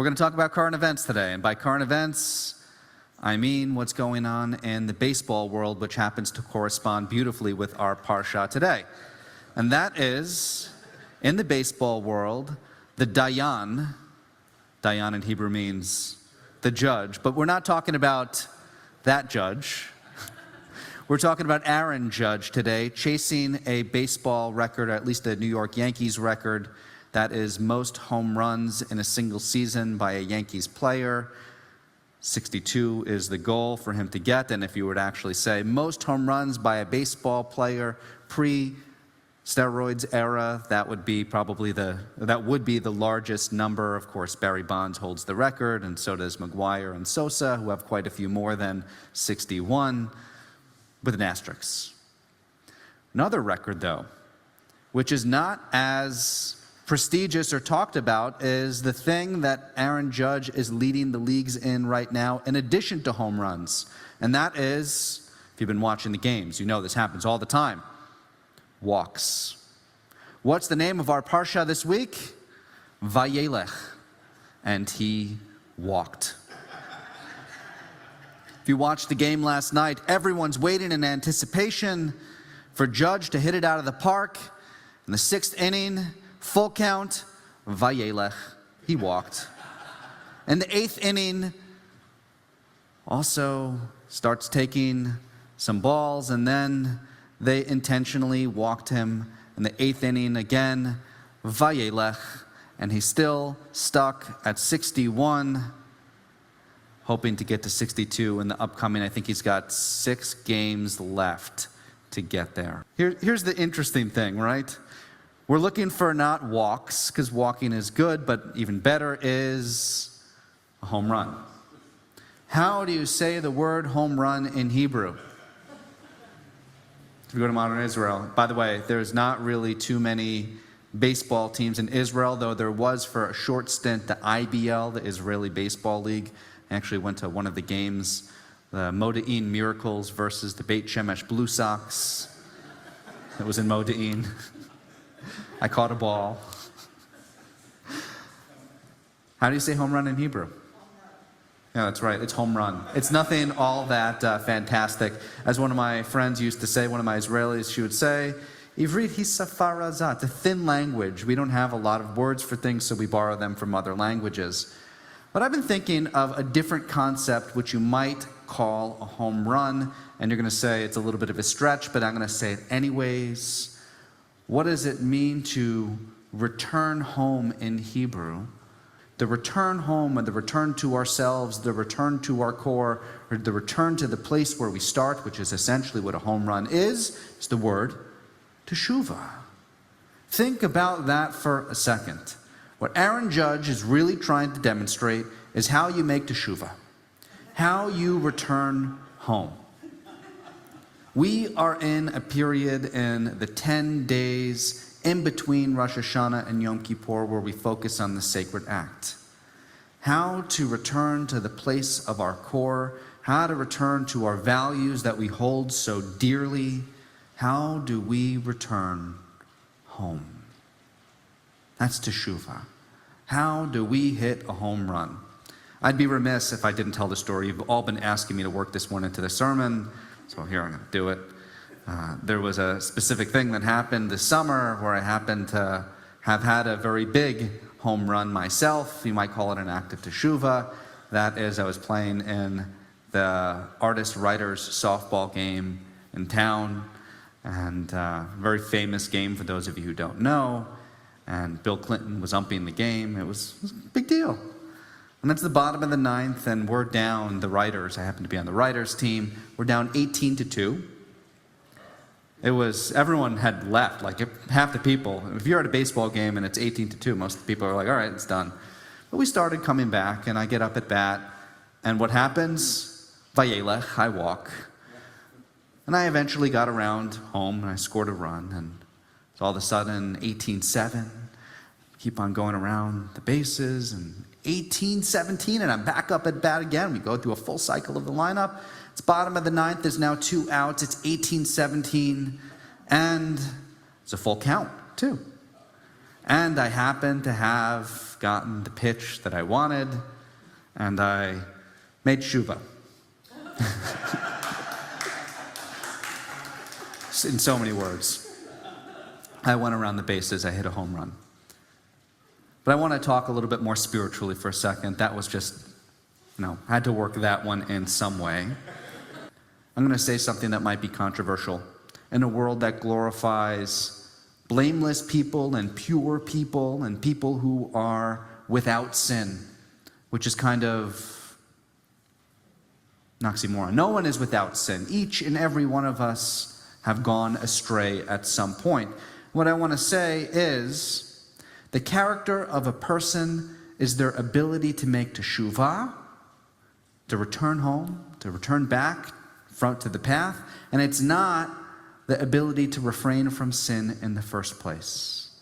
We're going to talk about current events today, and by current events, I mean what's going on in the baseball world, which happens to correspond beautifully with our parsha today. And that is, in the baseball world, the Dayan in Hebrew means the judge, but we're not talking about that judge. We're talking about Aaron Judge today, chasing a baseball record, or at least a New York Yankees record, that is most home runs in a single season by a Yankees player. 62 is the goal for him to get, and if you were to actually say most home runs by a baseball player pre-steroids era, that would be the largest number. Of course, Barry Bonds holds the record, and so does McGwire and Sosa, who have quite a few more than 61, with an asterisk. Another record, though, which is not as prestigious or talked about, is the thing that Aaron Judge is leading the leagues in right now, in addition to home runs. And that is, if you've been watching the games, you know this happens all the time, walks. What's the name of our parsha this week? Vayelech. And he walked. If you watched the game last night, everyone's waiting in anticipation for Judge to hit it out of the park. In the sixth inning, full count, Vayelech, he walked. In the eighth inning, also starts taking some balls, and then they intentionally walked him. In the eighth inning again, Vayelech, and he's still stuck at 61, hoping to get to 62 in the upcoming, I think he's got 6 games left to get there. Here's the interesting thing, right? We're looking for not walks, because walking is good, but even better is a home run. How do you say the word home run in Hebrew? If you go to modern Israel, by the way, there's not really too many baseball teams in Israel, though there was for a short stint the IBL, the Israeli Baseball League. I actually went to one of the games, the Modi'in Miracles versus the Beit Shemesh Blue Sox. It was in Modi'in. I caught a ball. How do you say home run in Hebrew? Yeah, that's right. It's home run. It's nothing all that fantastic. As one of my friends used to say, one of my Israelis, she would say, Ivrit hi safa razah. It's a thin language. We don't have a lot of words for things, so we borrow them from other languages. But I've been thinking of a different concept which you might call a home run, and you're going to say it's a little bit of a stretch, but I'm going to say it anyways. What does it mean to return home in Hebrew? The return home, and the return to ourselves, the return to our core, or the return to the place where we start, which is essentially what a home run is the word Teshuvah. Think about that for a second. What Aaron Judge is really trying to demonstrate is how you make Teshuvah, how you return home. We are in a period in the 10 days in between Rosh Hashanah and Yom Kippur where we focus on the sacred act. How to return to the place of our core, how to return to our values that we hold so dearly. How do we return home? That's Teshuvah. How do we hit a home run? I'd be remiss if I didn't tell the story. You've all been asking me to work this one into the sermon. So here, I'm going to do it. There was a specific thing that happened this summer where I happened to have had a very big home run myself. You might call it an act of Teshuvah. That is, I was playing in the artist-writers softball game in town, and a very famous game for those of you who don't know. And Bill Clinton was umping the game. It was a big deal. And that's the bottom of the ninth, and we're down, the writers, I happen to be on the writers team, we're down 18-2. It was, everyone had left, like half the people. If you're at a baseball game and it's 18-2, most of the people are like, all right, it's done. But we started coming back, and I get up at bat, and what happens? Vayelech, I walk. And I eventually got around home, and I scored a run, and so all of a sudden, 18-7, keep on going around the bases, and 18-17, and I'm back up at bat again. We go through a full cycle of the lineup. It's bottom of the ninth. There's now 2 outs. It's 18-17, and it's a full count, too. And I happened to have gotten the pitch that I wanted, and I made Teshuvah. In so many words. I went around the bases, I hit a home run. But I want to talk a little bit more spiritually for a second. That was just, had to work that one in some way. I'm going to say something that might be controversial. In a world that glorifies blameless people and pure people and people who are without sin, which is kind of an oxymoron. No one is without sin. Each and every one of us have gone astray at some point. What I want to say is the character of a person is their ability to make teshuvah, to return home, to return back to the path, and it's not the ability to refrain from sin in the first place.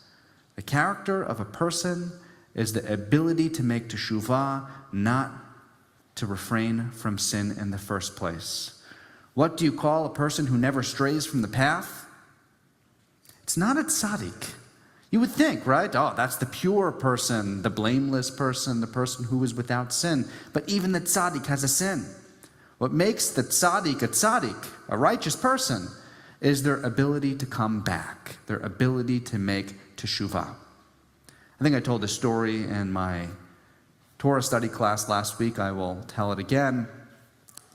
The character of a person is the ability to make teshuvah, not to refrain from sin in the first place. What do you call a person who never strays from the path? It's not a tzaddik. You would think, right? Oh, that's the pure person, the blameless person, the person who is without sin. But even the tzaddik has a sin. What makes the tzaddik, a righteous person, is their ability to come back, their ability to make teshuvah. I think I told this story in my Torah study class last week. I will tell it again.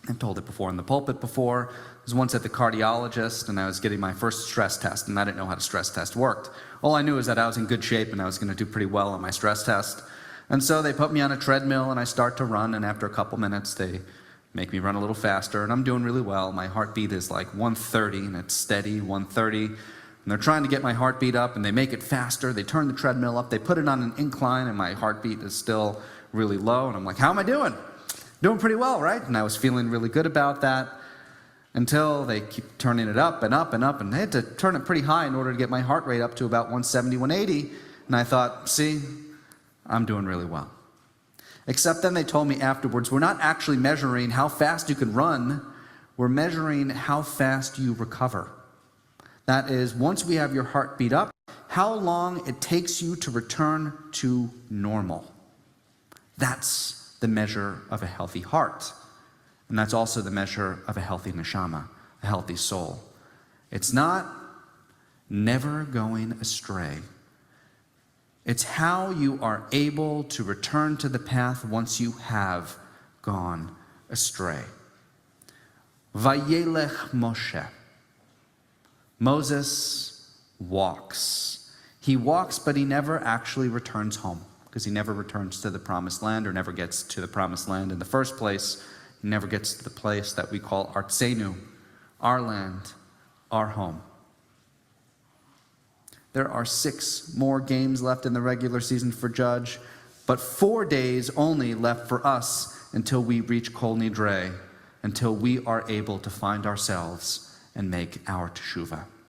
I've told it before in the pulpit before. I was once at the cardiologist, and I was getting my first stress test, and I didn't know how the stress test worked. All I knew is that I was in good shape, and I was going to do pretty well on my stress test. And so they put me on a treadmill, and I start to run, and after a couple minutes, they make me run a little faster, and I'm doing really well. My heartbeat is like 130, and it's steady, 130. And they're trying to get my heartbeat up, and they make it faster. They turn the treadmill up. They put it on an incline, and my heartbeat is still really low. And I'm like, how am I doing? Doing pretty well, right? And I was feeling really good about that until they keep turning it up and up and up. And they had to turn it pretty high in order to get my heart rate up to about 170, 180. And I thought, see, I'm doing really well. Except then they told me afterwards, we're not actually measuring how fast you can run. We're measuring how fast you recover. That is, once we have your heart beat up, how long it takes you to return to normal. That's the measure of a healthy heart. And that's also the measure of a healthy neshama, a healthy soul. It's not never going astray. It's how you are able to return to the path once you have gone astray. Vayelech Moshe. Moses walks. He walks, but he never actually returns home, because he never returns to the promised land, or never gets to the promised land in the first place. He never gets to the place that we call Artsenu, our land, our home. There are 6 more games left in the regular season for Judge, but 4 days only left for us until we reach Kol Nidre, until we are able to find ourselves and make our teshuvah.